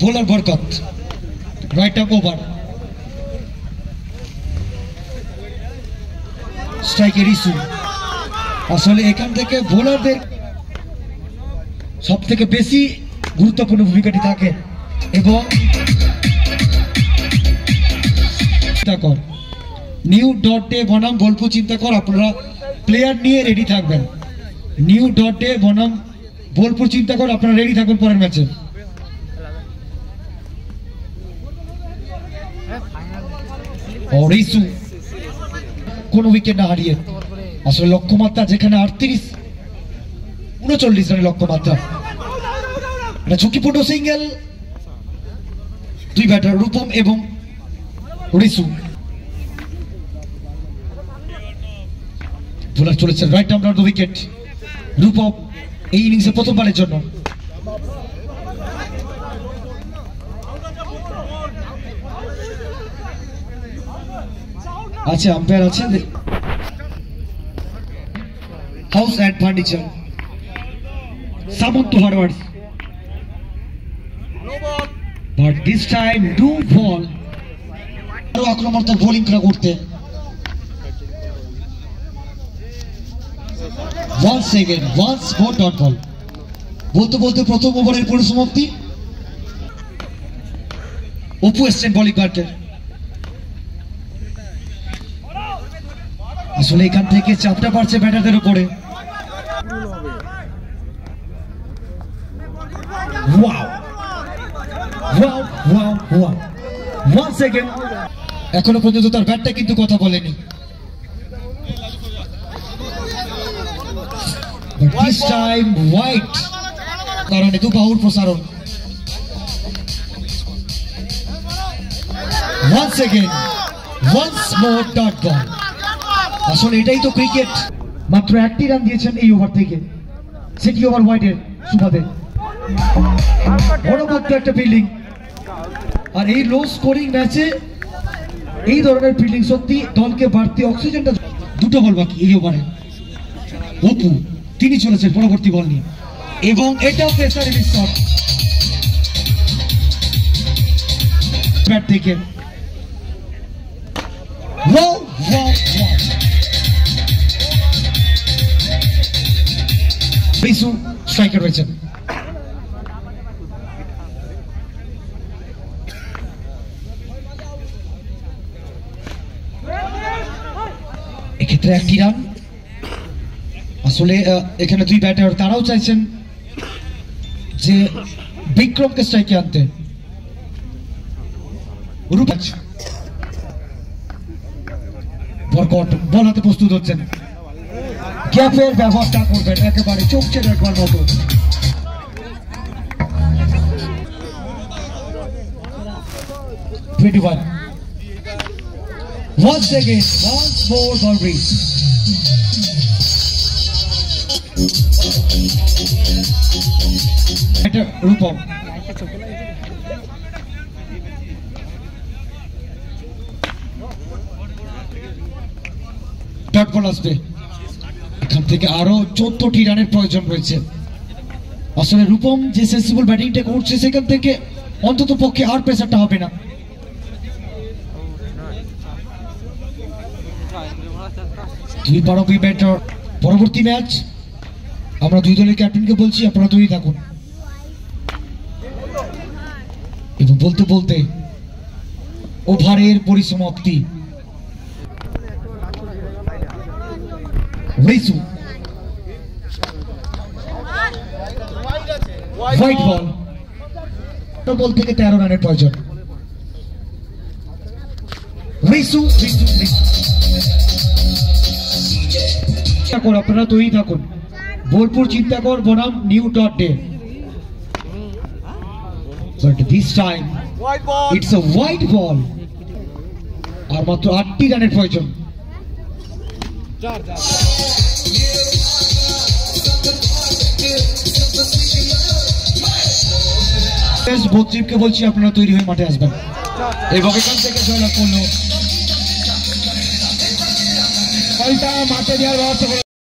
bowler বরকত right up over স্ট্রাইকের issue আসলে এখান থেকে বোলারদের সব থেকে বেশি গুরুত্বপূর্ণ ভূমিকাটি থাকে এবং চিন্তাকর নিউ ডট ডে বনাম বোলপুর চিন্তাকর আপনারা প্লেয়ার নিয়ে রেডি থাকবেন নিউ ডট ডে বনাম বোলপুর চিন্তাকর আপনারা রেডি থাকুন পরের ম্যাচে ইস্যু কোন উইকেট না হারিয়ে আসলে লক্ষ্যমাত্রা যেখানে 38-39 রানের লক্ষ্যমাত্রা এটা ঝুঁকিপূর্ণ সিঙ্গেল দুই ব্যাটার রূপম এবং রিসু বোলার চলেছেন right arm round the wicket Rupam এই ইনিংসে প্রথমবারের জন্য আচ্ছা আম্পায়ার আছেন হাউস অ্যান্ড ফার্নিচার সামন্ত হারওয়ার্ড but this time do ball আরো আক্রমণাত্মক বোলিং করতে once again once more dot ball বলতে বলতে প্রথম ওভারের পরিসমাপ্তি অপু এসছেন বোলিং করতে আসলে এখান থেকে চাপটা পারছে ব্যাটারদের উপরে wow wow wow wow once again এখনো পর্যন্ত তার ব্যাটটা কিন্তু কথা বলেনি but this time white কারণে দু বাহুর প্রসারণ once again once more dot ball আসলে এটাই তো ক্রিকেট মাত্র একটি রান দিয়েছেন এই ওভার থেকে সেটি ওভার হোয়াইটের সুবাদে বড় মাত্র একটা ফিল্ডিং আর এই লো স্কোরিং ম্যাচে এই ধরনের ফিল্ডিং সত্যি দলকে বাড়তি অক্সিজেনটা দুটো বল বাকি এই ওভারে অপু তিনি চলেছেন পরবর্তী বল নিয়ে এবং এটাও প্রেসার রিলিজ শট ব্যাট থেকে ওয়াও ওয়াও ওয়াও রিসু স্ট্রাইকার রয়েছেন এক্ষেত্রে একটি রান আসলে এখানে দুই ব্যাটার তারাও চাইছেন যে বিক্রমকে স্ট্রাইকে আনতে বরকট বল হাতে প্রস্তুত হচ্ছেন গ্যাপের ব্যবস্থা করবেন একেবারে চোখছে দেখবার মতো once again once more boundary এটা রূপম ডট বল আসবে এখান থেকে আরো 14টি রানের প্রয়োজন রয়েছে আসলে রূপম যে সেন্সিবল ব্যাটিংটা করছে সেখান থেকে অন্তত পক্ষে আর প্রেসারটা হবে না দুই পারবি ব্যাটার পরবর্তী ম্যাচ আমরা দুই দলের ক্যাপ্টেনকে বলছি আপনারা তৈরি থাকুন এবং বলতে বলতে ওভারের পরিসমাপ্তি রিসু হোয়াইট বল থেকে 13 রানের প্রয়োজন রিসু আপনারা তৈরি থাকুন বোলপুর চিন্তাকর বনাম new dot day but this time it's a white ball আর মাত্র 8টি রানের প্রয়োজন বোথ বলছি আপনারা তৈরি হয়ে মাঠে আসবেন এবং এখান থেকে জয়লাভ করলো মাঠে দেওয়ার ব্যবস্থা